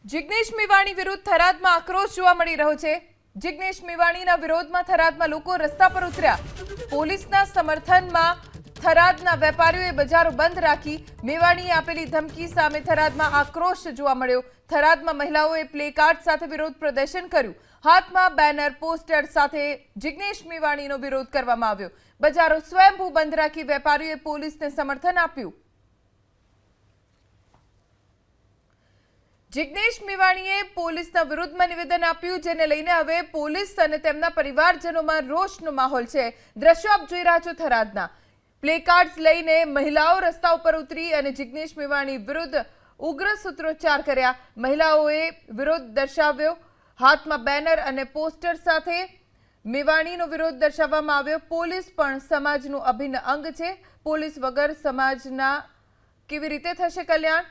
જિગ્નેશ મેવાણી વિરુદ્ધ થરાદમાં આક્રોશ જોવા મળી રહ્યો છે। જિગ્નેશ મેવાણીના વિરોધમાં થરાદમાં લોકો રસ્તા પર ઉતર્યા। પોલીસના સમર્થનમાં થરાદના વેપારીઓએ બજારો બંધ રાખી। મેવાણીએ આપેલી ધમકી સામે થરાદમાં આક્રોશ જોવા મળ્યો। થરાદમાં મહિલાઓએ પ્લેકાર્ડ સાથે વિરોધ પ્રદર્શન કર્યું। હાથમાં બેનર પોસ્ટર સાથે જિગ્નેશ મેવાણીનો વિરોધ કરવામાં આવ્યો। બજારો સ્વયંભૂ બંધ રાખી વેપારીઓએ પોલીસને સમર્થન આપ્યું। જિગ્નેશ મેવાણીએ પોલીસના વિરુદ્ધમાં નિવેદન આપ્યું, જેને લઈને હવે પોલીસ અને તેમના પરિવારજનોમાં રોષનો માહોલ છે। દ્રશ્યો આપ જોઈ રહ્યા છો થરાદના। પ્લેકાર્ડ્સ લઈને મહિલાઓ રસ્તા ઉપર ઉતરી અને જિગ્નેશ મેવાણી વિરુદ્ધ ઉગ્ર સૂત્રોચ્ચાર કર્યા। મહિલાઓએ વિરોધ દર્શાવ્યો। હાથમાં બેનર અને પોસ્ટર સાથે મેવાણીનો વિરોધ દર્શાવવામાં આવ્યો। પોલીસ પણ સમાજનું અભિન્ન અંગ છે। પોલીસ વગર સમાજના કેવી રીતે થશે કલ્યાણ?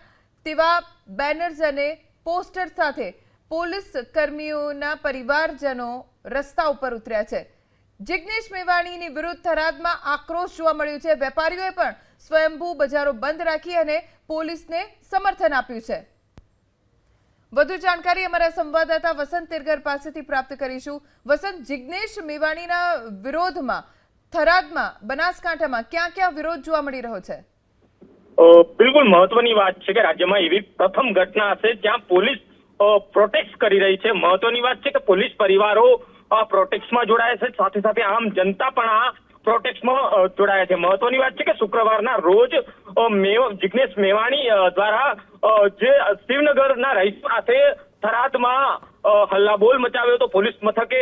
તેવા બેનર્સ અને પોસ્ટર સાથે પોલીસ કર્મીઓના પરિવારજનો રસ્તા ઉપર ઉતર્યા છે। જિગ્નેશ મેવાણીની વિરુદ્ધ થરાદમાં આક્રોશ જોવા મળ્યો છે। વેપારીઓએ પણ સ્વયંભૂ બજારો બંધ રાખી અને પોલીસને સમર્થન આપ્યું છે। વધુ જાણકારી અમારા સંવાદદાતા વસંત તેરગર પાસેથી પ્રાપ્ત કરીશું। વસંત, જિગ્નેશ મેવાણીના વિરોધમાં થરાદમાં બનાસકાંઠામાં ક્યાં ક્યાં વિરોધ જોવા મળી રહ્યો છે? બિલકુલ મહત્વની વાત છે કે રાજ્યમાં એવી પ્રથમ ઘટના હશે જ્યાં પોલીસ પ્રોટેક્ટ કરી રહી છે। મહત્વની વાત છે કે પોલીસ પરિવારો પ્રોટેક્ટમાં જોડાયા છે, સાથે સાથે આમ જનતા પણ આ પ્રોટેક્ટમાં જોડાયા છે। મહત્વની વાત છે કે શુક્રવારના રોજ જિગ્નેશ મેવાણી દ્વારા જે શિવનગરના રહીશો સાથે થરાદમાં હલ્લાબોલ મચાવ્યો હતો પોલીસ મથકે।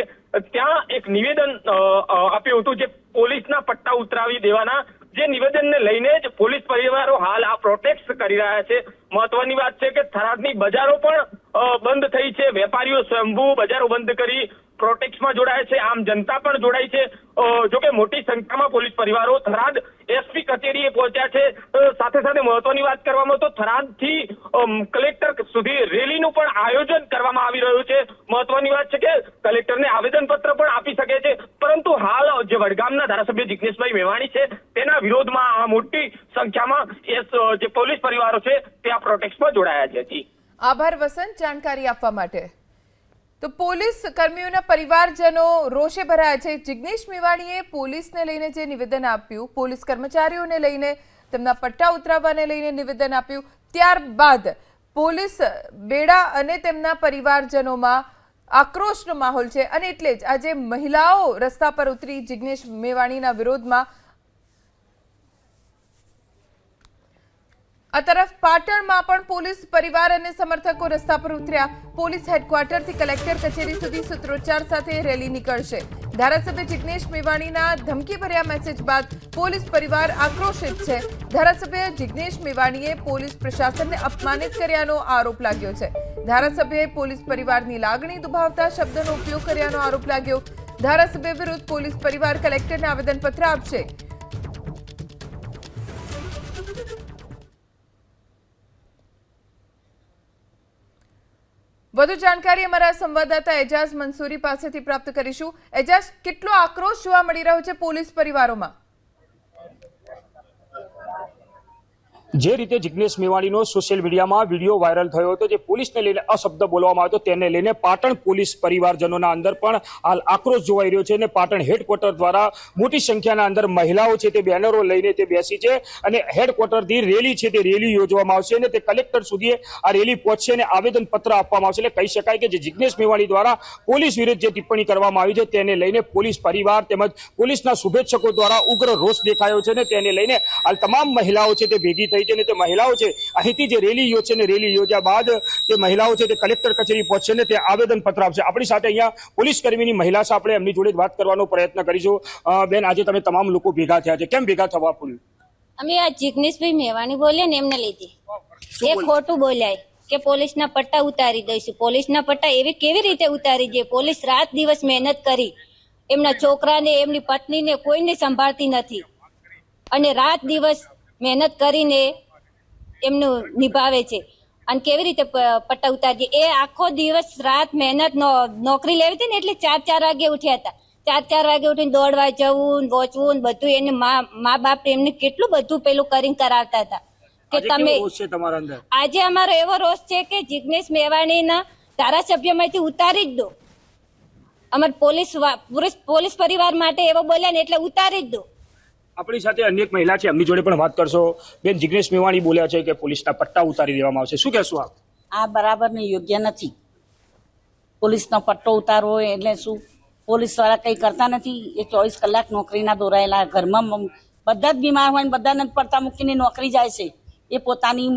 ત્યાં એક નિવેદન આપ્યું હતું, જે પોલીસના પટ્ટા ઉતરાવી દેવાના જે નિવેદનને લઈને જ પોલીસ પરિવારો હાલ આ પ્રોટેસ્ટ કરી રહ્યા છે। મહત્વની વાત છે કે થરાદની બજારો પણ બંધ થઈ છે। વેપારીઓ સ્વયંભૂ બજારો બંધ કરી પ્રોટેસ્ટમાં જોડાયા છે, આમ જનતા પણ જોડાઈ છે। જોકે મોટી સંખ્યામાં પોલીસ પરિવારો થરાદ એસપી કચેરીએ પહોંચ્યા છે। સાથે સાથે મહત્વની વાત કરવામાં તો થરાદથી કલેક્ટર સુધી રેલીનું પણ આયોજન કરવામાં આવી રહ્યું છે। મહત્વની વાત છે કે કલેક્ટરને આવેદનપત્ર પણ આપી શકે છે, પરંતુ હાલ જે વડગામના ધારાસભ્ય જિગ્નેશભાઈ મેવાણી છે તેના વિરોધમાં આ મોટી સંખ્યામાં જે પોલીસ પરિવારો છે તે આ પ્રોટેસ્ટમાં જોડાયા છે। આભાર વસંત જાણકારી આપવા માટે। તો પોલીસ કર્મીઓના પરિવારજનો રોષે ભરાયા છે। જિગ્નેશ મેવાણીએ પોલીસને લઈને જે નિવેદન આપ્યું, પોલીસ કર્મચારીઓને લઈને તેમના પટ્ટા ઉતરાવવાને લઈને નિવેદન આપ્યું, ત્યારબાદ પોલીસ બેડા અને તેમના પરિવારજનોમાં આક્રોશનો માહોલ છે અને એટલે જ આજે મહિલાઓ રસ્તા પર ઉતરી જિગ્નેશ મેવાણીના વિરોધમાં। આ તરફ પાટણમાં પણ પોલીસ પરિવાર અને સમર્થકો રસ્તા પર ઉતર્યા। પોલીસ હેડક્વાર્ટરથી કલેક્ટર કચેરી સુધી સૂત્રોચ્ચાર સાથે રેલી નીકળશે। ધારાસભ્ય જિગ્નેશ મેવાણીના ધમકીભર્યા મેસેજ બાદ પોલીસ પરિવાર આક્રોશિત છે। ધારાસભ્ય જિગ્નેશ મેવાણીએ પોલીસ પ્રશાસનને અપમાનિત કર્યાનો આરોપ લાગ્યો છે। ધારાસભ્યએ પોલીસ પરિવારની લાગણી દુભાવતા શબ્દોનો ઉપયોગ કર્યાનો આરોપ લાગ્યો। ધારાસભ્ય વિરુદ્ધ પોલીસ પરિવાર કલેક્ટરને આવેદનપત્ર આપશે। વધુ જાણકારી અમારા સંવાદદાતા એજાઝ મંસૂરી પાસેથી પ્રાપ્ત કરીશું। એજાઝ, કેટલો આક્રોશ જોવા મળી રહ્યો છે પોલીસ પરિવારોમાં? જે રીતે જિગ્નેશ મેવાણીનો સોશિયલ મીડિયામાં વિડીયો વાયરલ થયો હતો, જે પોલીસને લઈને અશબ્દ બોલવામાં આવ્યો, તેને લઈને પાટણ પોલીસ પરિવારજનોના અંદર પણ હાલ આક્રોશ જોવાઈ રહ્યો છે અને પાટણ હેડક્વાર્ટર દ્વારા મોટી સંખ્યાના અંદર મહિલાઓ છે તે બેનરો લઈને તે બેસી છે અને હેડક્વાર્ટરથી રેલી છે તે રેલી યોજવામાં આવશે અને તે કલેક્ટર સુધી આ રેલી પહોંચશે અને આવેદનપત્ર આપવામાં આવશે। એટલે કહી શકાય કે જે જિગ્નેશ મેવાણી દ્વારા પોલીસ વિરુદ્ધ જે ટિપ્પણી કરવામાં આવી છે તેને લઈને પોલીસ પરિવાર તેમજ પોલીસના શુભેચ્છકો દ્વારા ઉગ્ર રોષ દેખાયો છે અને તેને લઈને હાલ તમામ મહિલાઓ છે તે ભેગી થઈ તે મહિલાઓ છે અહીંથી જે રેલી યોજશે ને રેલી યોજ્યા બાદ તે મહિલાઓ છે તે કલેક્ટર કચેરી પહોંચશે ને તે આવેદનપત્ર આપશે। આપણી સાથે અહીંયા પોલીસ કર્મીની મહિલા છે, આપણે એમની જોડે વાત કરવાનો પ્રયત્ન કરીશું। બેન, આજે તમે તમામ લોકો ભેગા થયા છે, કેમ ભેગા થવા પડ્યું? અમે આ જિગ્નેશભાઈ મેવાણી બોલ્યા ને એમને લીધી એ ખોટું બોલ્યા કે પોલીસના પટ્ટા ઉતારી દઈશું। પોલીસના પટ્ટા એવી કેવી રીતે ઉતારી દે? પોલીસ રાત દિવસ મહેનત કરી, એમના છોકરાને એમની પત્નીને કોઈને સંભાળતી નથી અને રાત દિવસ મહેનત કરીને એમનું નિભાવે છે અને કેવી રીતે પટ્ટા ઉતારી દે? એ આખો દિવસ રાત મહેનત નોકરી લેવી હતી ને એટલે 4 વાગે ઉઠ્યા હતા। 4 વાગે ઉઠીને દોડવા જવું, વોચવું, બધું એને મા બાપ એમને કેટલું બધું પેલું કરીને કરાવતા હતા કે આજે તમે. કેવો રોષ છે તમારા અંદર? આજે અમારો એવો રોષ છે કે જિગ્નેશ મેવાણીના ધારાસભ્યમાંથી ઉતારી જ દો. અમાર પોલીસ પરિવાર માટે એવો બોલ્યા ને એટલે ઉતારી જ દો. આપણી સાથે અન્ય એક મહિલા છે, એમની જોડે પણ વાત કરશો. બેન, જિગ્નેશ મેવાણી બોલ્યા છે કે પોલીસના પટ્ટા ઉતારી દેવામાં આવશે, શું કહેશો આપ? આ બરાબર ને યોગ્ય નથી. પોલીસનો પટ્ટો ઉતારવો એટલે શું? પોલીસ વાળા કંઈ કરતા નથી. એ 24 કલાક નોકરીના દોરાયેલા, ઘરમાં બધા જ બીમાર હોય ને બધાને પડતા મૂકીને નોકરી જાય છે. એ પોતાની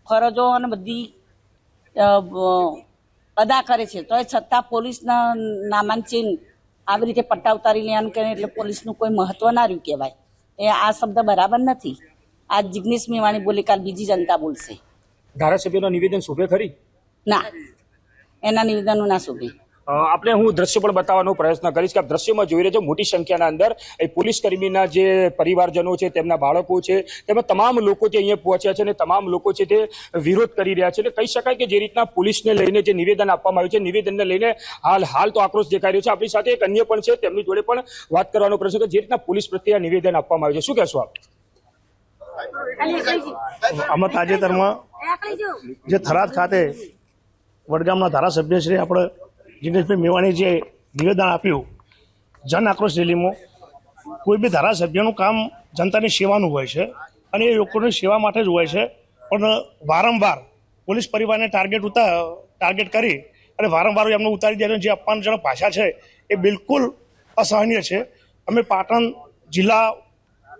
ફરજો અને બધી અદા કરે છે, તો એ છતાં પોલીસના નામાંચીન આવી રીતે પટ્ટા ઉતારી લેવાનું કરે એટલે પોલીસનું કોઈ મહત્વ ના રહ્યું કહેવાય. એ આ શબ્દ બરાબર નથી. આ જિગ્નેશ મેવાણી બોલે, કાલ બીજી જનતા બોલશે. ધારાસભ્યનું નિવેદન શોભે ખરી? ના, એના નિવેદનો ના શોભે. આપણે હું દ્રશ્ય પણ બતાવવાનો પ્રયત્ન કરીશ કે આપ દ્રશ્યમાં જોઈ રહ્યા છો મોટી સંખ્યાના અંદર એ પોલીસ કર્મીના જે પરિવારજનો છે, તેમના બાળકો છે, તેમાં તમામ લોકો જે અહીંયા પહોંચ્યા છે અને તમામ લોકો છે તે વિરોધ કરી રહ્યા છે. એટલે કહી શકાય કે જે રીતના પોલીસને લઈને જે નિવેદન આપવામાં આવ્યું છે, નિવેદનને લઈને હાલ તો આક્રોશ દેખાઈ રહ્યો છે. આપણી સાથે એક અન્ય પણ છે, તેમની જોડે પણ વાત કરવાનો પ્રયત્ન કે જે રીતના પોલીસ પ્રત્યે નિવેદન આપવામાં આવ્યું છે, શું કહેશો આપ? આમાં તાજેતરમાં જે થરાદ ખાતે વડગામના ધારાસભ્ય શ્રી આપણે જિગ્નેશભાઈ મેવાણી જે નિવેદન આપ્યું જન આક્રોશ રેલીમાં, કોઈ બી ધારાસભ્યનું કામ જનતાની સેવાનું હોય છે અને એ લોકોની સેવા માટે જ હોય છે, પણ વારંવાર પોલીસ પરિવારને ટાર્ગેટ કરી અને વારંવાર એમને ઉતારી દેવાની જે અપમાનજનક ભાષા છે એ બિલકુલ અસહનીય છે. અમે પાટણ જિલ્લા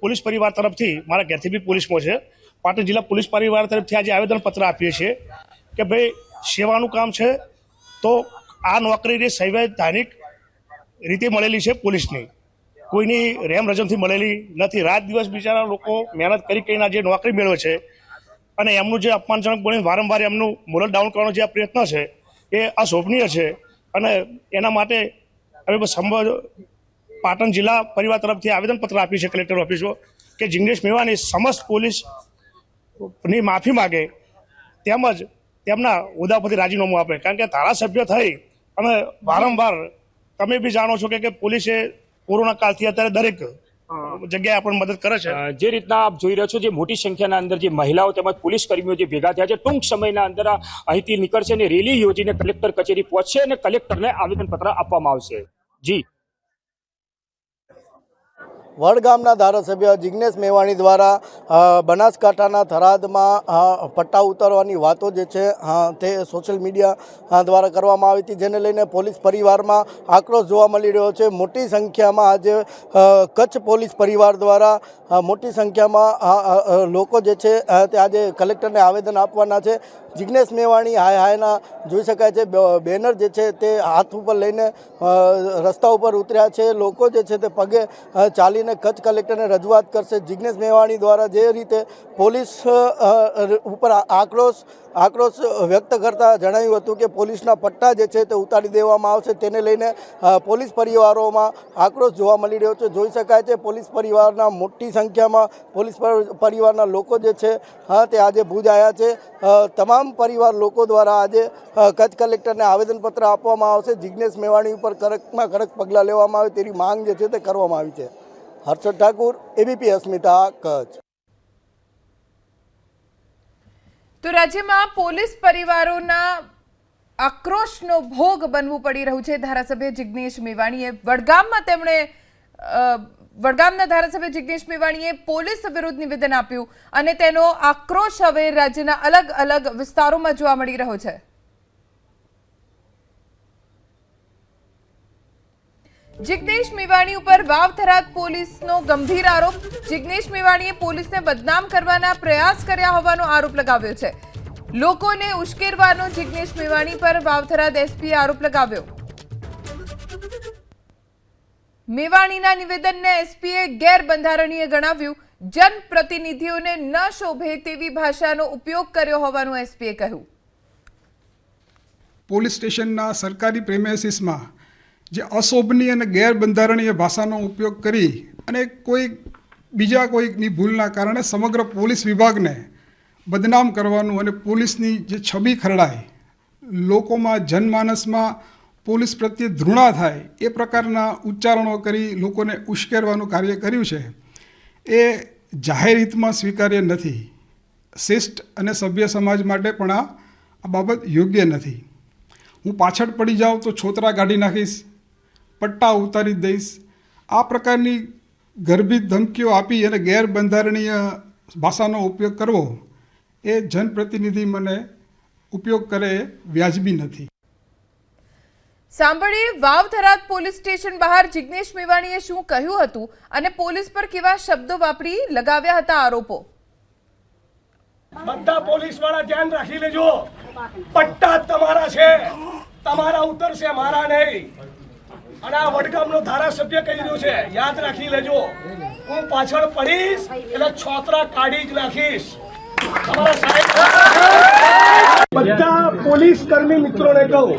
પોલીસ પરિવાર તરફથી, મારા ઘેરથી બી પોલીસમાં છે, પાટણ જિલ્લા પોલીસ પરિવાર તરફથી આજે આવેદનપત્ર આપીએ છીએ કે ભાઈ સેવાનું કામ છે તો આ નોકરી સંવૈધાનિક રીતે મળેલી છે પોલીસની, કોઈની રેમ રજમથી મળેલી નથી. રાત દિવસ બિચારા લોકો મહેનત કરી કહીને જે નોકરી મેળવે છે અને એમનું જે અપમાનજનક બની વારંવાર એમનું મોરલ ડાઉન કરવાનો જે પ્રયત્ન છે એ અશોભનીય છે. અને એના માટે અમે પાટણ જિલ્લા પરિવાર તરફથી આવેદનપત્ર આપ્યું છે કલેક્ટર ઓફિસમાં કે જિગ્નેશ મેવાણી સમસ્ત પોલીસની માફી માગે તેમજ તેમના હોદ્દા પરથી રાજીનામું આપે. કારણ કે ધારાસભ્ય થઈ અને વારંવાર તમે બી જાણો છો કે પોલીસે કોરોના કાળથી અત્યારે દરેક જગ્યાએ આપણને મદદ કરે છે. જે રીતના આપ જોઈ રહ્યા છો, જે મોટી સંખ્યાના અંદર જે મહિલાઓ તેમજ પોલીસ કર્મીઓ જે ભેગા થયા છે, ટૂંક સમયના અંદર અહીંથી નીકળશે અને રેલી યોજીને કલેક્ટર કચેરી પહોંચશે અને કલેક્ટરને આવેદનપત્ર આપવામાં આવશે. જી, વડગામના ધારાસભ્ય જિગ્નેશ મેવાણી દ્વારા બનાસકાંઠાના થરાદમાં પટ્ટા ઉતારવાની વાતો જે છે તે સોશિયલ મીડિયા દ્વારા કરવામાં આવી હતી, જેને લઈને પોલીસ પરિવારમાં આક્રોશ જોવા મળી રહ્યો છે. મોટી સંખ્યામાં આજે કચ્છ પોલીસ પરિવાર દ્વારા મોટી સંખ્યામાં લોકો જે છે તે આજે કલેક્ટરને આવેદન આપવાના છે. જિગ્નેશ મેવાણી હાયના જોઈ શકાય છે બેનર જે છે તે હાથ ઉપર લઈને રસ્તા ઉપર ઉતર્યા છે. લોકો જે છે તે પગે ચાલીને કચ્છ કલેક્ટરને રજૂઆત કરશે. જિગ્નેશ મેવાણી દ્વારા જે રીતે પોલીસ ઉપર આક્રોશ વ્યક્ત કરતા જણાવ્યું હતું કે પોલીસના પટ્ટા જે છે તે ઉતારી દેવામાં આવશે, તેને લઈને પોલીસ પરિવારોમાં આક્રોશ જોવા મળી રહ્યો છે. જોઈ શકાય છે પોલીસ પરિવારના મોટી સંખ્યામાં પોલીસ પરિવારના લોકો જે છે તે આજે ભુજ આવ્યા છે. તમામ પરિવાર લોકો દ્વારા આજે કચ્છ કલેક્ટરને આવેદનપત્ર આપવામાં આવશે. જિગ્નેશ મેવાણી ઉપર કડકમાં કડક પગલાં લેવામાં આવે તેવી માંગ જે છે તે કરવામાં આવી છે. હર્ષદ ઠાકુર, એબીપી અસ્મિતા, કચ્છ. તો રાજ્યમાં પોલીસ પરિવારોના આક્રોશનો ભોગ બનવું પડી રહ્યું છે. ધારાસભ્ય જિગ્નેશ મેવાણીએ વડગામના ધારાસભ્ય જિગ્નેશ મેવાણીએ પોલીસ વિરુદ્ધ નિવેદન આપ્યું અને તેનો આક્રોશ હવે રાજ્યના અલગ અલગ વિસ્તારોમાં જોવા મળી રહ્યો છે. જિગ્નેશ મેવાણી ઉપર વાવ થરાદ પોલીસનો ગંભીર આરોપ. જિગ્નેશ મેવાણીએ પોલીસને બદનામ કરવાના પ્રયાસ કર્યા હોવાનો આરોપ લગાવ્યો છે. લોકોને ઉશ્કેરવાનો જિગ્નેશ મેવાણી પર વાવ થરાદ એસપીએ આરોપ લગાવ્યો. મેવાણીના નિવેદનને એસપીએ ગેરબંધારણીય ગણાવ્યું. જનપ્રતિનિધિઓને ન શોભે તેવી ભાષાનો ઉપયોગ કર્યો હોવાનું એસપીએ કહ્યું. પોલીસ સ્ટેશનના સરકારી પ્રેમિસિસમાં જે અશોભનીય અને ગેરબંધારણીય ભાષાનો ઉપયોગ કરી અને બીજા કોઈકની ભૂલના કારણે સમગ્ર પોલીસ વિભાગને બદનામ કરવાનું અને પોલીસની જે છબી ખરડાય, લોકોમાં જનમાનસમાં પોલીસ પ્રત્યે ધૃણા થાય એ પ્રકારના ઉચ્ચારણો કરી લોકોને ઉશ્કેરવાનું કાર્ય કર્યું છે એ જાહેર હિતમાં સ્વીકાર્ય નથી. શ્રેષ્ઠ અને સભ્ય સમાજ માટે પણ આ બાબત યોગ્ય નથી. હું પાછળ પડી જાઉં તો છોતરા કાઢી નાખીશ, પટ્ટા ઉતારી દઈશ, આ પ્રકારની ગર્ભિત ધમકીઓ આપી અને ગેરબંધારણીય ભાષાનો ઉપયોગ કરવો એ જનપ્રતિનિધિ મને ઉપયોગ કરે એ વ્યાજબી નથી. સાંભળીએ વાવ થરાદ પોલીસ સ્ટેશન બહાર જિગ્નેશ મેવાણીએ શું કહ્યું હતું અને પોલીસ પર કેવા શબ્દો વાપરી લગાવ્યા હતા આરોપો. બધા પોલીસ વાળા ધ્યાન રાખી લેજો, પટ્ટા તમારા છે, તમારા ઉતરશે, મારા નહીં. અને આ વડગામનો ધારાસભ્ય કહી રહ્યો છે, યાદ રાખી લેજો, હું પાછળ પડીશ એટલે છોતરા કાઢી જ નાખીશ. તમારા સાહેબ બધા પોલીસ કર્મી મિત્રોને કહું,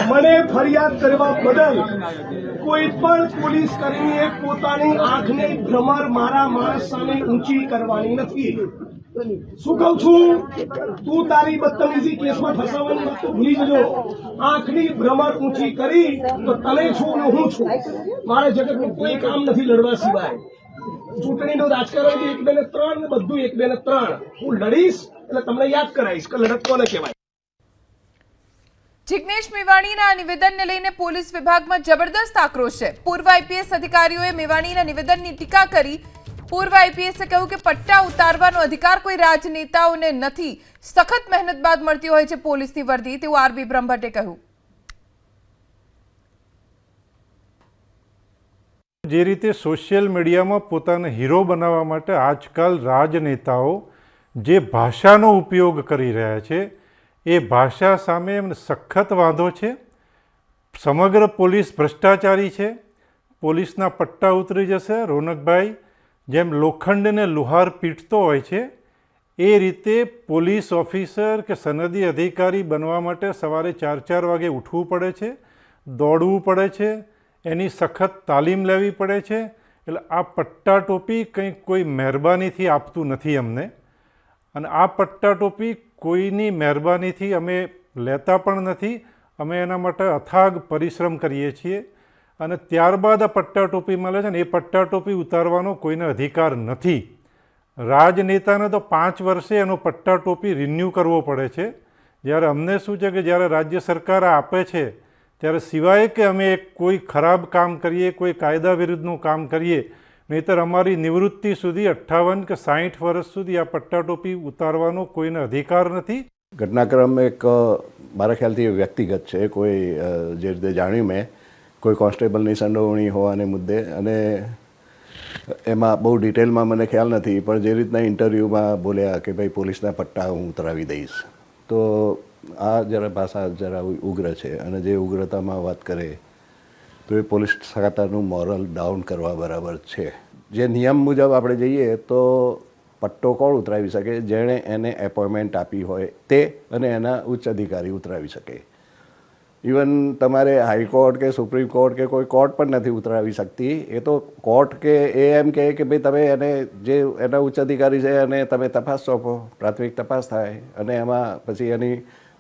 મને ફરિયાદ કરવા બદલ કોઈ પણ પોલીસ કર્મીએ પોતાની આંખને ભ્રમર મારા માણસ સામે ઊંચી કરવાની નથી. શું કહું છું, તું તારી બદતમીજી કેસમાં ફસાવાની વાત તો ભૂલી જજો. આંખની ભ્રમર ઊંચી કરી તો તને છું ને હું છું. મારે જગતનું કોઈ કામ નથી લડવા સિવાય. ચૂંટણીનું રાજકારણ 1, 2 ને 3 ને બધું 1, 2 ને 3 હું લડીશ એટલે તમને યાદ કરાવીશ કે લડત કોને કહેવાય. જિગ્નેશ મેવાણીના આ નિવેદનને લઈને પોલીસ વિભાગમાં જબરદસ્ત આક્રોશ છે. પૂર્વ આઈપીએસ અધિકારીઓએ મેવાણીના નિવેદનની ટીકા કરી. પૂર્વ આઈપીએસે કહ્યું કે પટ્ટા ઉતારવાનો અધિકાર કોઈ રાજનેતાઓને નથી, સખત મહેનત બાદ મળતી હોય છે પોલીસની વર્દી, તેવું આરબી બ્રહ્મભટ્ટે કહ્યું. જે રીતે સોશિયલ મીડિયામાં પોતાને હીરો બનાવવા માટે આજકાલ રાજનેતાઓ જે ભાષાનો ઉપયોગ કરી રહ્યા છે એ ભાષા સામે એમને સખત વાંધો છે. સમગ્ર પોલીસ ભ્રષ્ટાચારી છે, પોલીસના પટ્ટા ઉતરી જશે. રોનકભાઈ જેમ લોખંડને લુહાર પીટતો હોય છે એ રીતે પોલીસ ઓફિસર કે સનદી અધિકારી બનવા માટે સવારે 4 વાગે ઉઠવું પડે છે, દોડવું પડે છે, એની સખત તાલીમ લેવી પડે છે. એટલે આ પટ્ટા ટોપી કંઈ કોઈ મહેરબાનીથી આપતું નથી અમને, અને આ પટ્ટા ટોપી કોઈની મહેરબાનીથી અમે લેતા પણ નથી. અમે એના માટે અથાગ પરિશ્રમ કરીએ છીએ અને ત્યારબાદ આ પટ્ટા ટોપી મળે છે ને એ પટ્ટા ટોપી ઉતારવાનો કોઈને અધિકાર નથી. રાજનેતાને તો 5 વર્ષે એનો પટ્ટા ટોપી રિન્યૂ કરવો પડે છે. જ્યારે અમને શું છે કે જ્યારે રાજ્ય સરકાર આપે છે ત્યારે સિવાય કે અમે કોઈ ખરાબ કામ કરીએ, કોઈ કાયદા વિરુદ્ધનું કામ કરીએ, નહીંતર અમારી નિવૃત્તિ સુધી 58 કે 60 વર્ષ સુધી આ પટ્ટા ટોપી ઉતારવાનો કોઈને અધિકાર નથી. ઘટનાક્રમ એક મારા ખ્યાલથી વ્યક્તિગત છે. કોઈ જે રીતે જાણ્યું મેં, કોઈ કોન્સ્ટેબલની સંડોવણી હોવાને મુદ્દે, અને એમાં બહુ ડિટેલમાં મને ખ્યાલ નથી, પણ જે રીતના ઇન્ટરવ્યૂમાં બોલ્યા કે ભાઈ પોલીસના પટ્ટા હું ઉતરાવી દઈશ, તો આ જરા ભાષા જરા ઉગ્ર છે. અને જે ઉગ્રતામાં વાત કરે તો એ પોલીસ ખાતાનું મોરલ ડાઉન કરવા બરાબર છે. જે નિયમ મુજબ આપણે જઈએ તો પટ્ટો કોણ ઉતરાવી શકે? જેણે એને એપોઇન્ટમેન્ટ આપી હોય તે અને એના ઉચ્ચ અધિકારી ઉતરાવી શકે. ઇવન તમારે હાઈકોર્ટ કે સુપ્રીમ કોર્ટ કે કોઈ કોર્ટ પણ નથી ઉતરાવી શકતી. એ તો કોર્ટ કે એ એમ કહે કે ભાઈ તમે એને જે એના ઉચ્ચ અધિકારી છે અને તમે તપાસ સોંપો, પ્રાથમિક તપાસ થાય અને એમાં પછી એની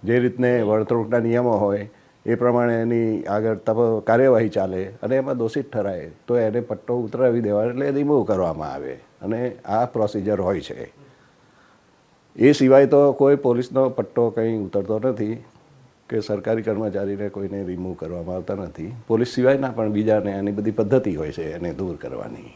જે રીતને વર્તણૂકના નિયમો હોય એ પ્રમાણે એની આગળ કાર્યવાહી ચાલે અને એમાં દોષિત ઠરાય તો એને પટ્ટો ઉતરાવી દેવાનો, એટલે રિમૂવ કરવામાં આવે. અને આ પ્રોસિજર હોય છે. એ સિવાય તો કોઈ પોલીસનો પટ્ટો કંઈ ઉતરતો નથી કે સરકારી કર્મચારીને કોઈને રિમૂવ કરવામાં આવતા નથી. પોલીસ સિવાયના પણ બીજાને આની બધી પદ્ધતિ હોય છે એને દૂર કરવાની.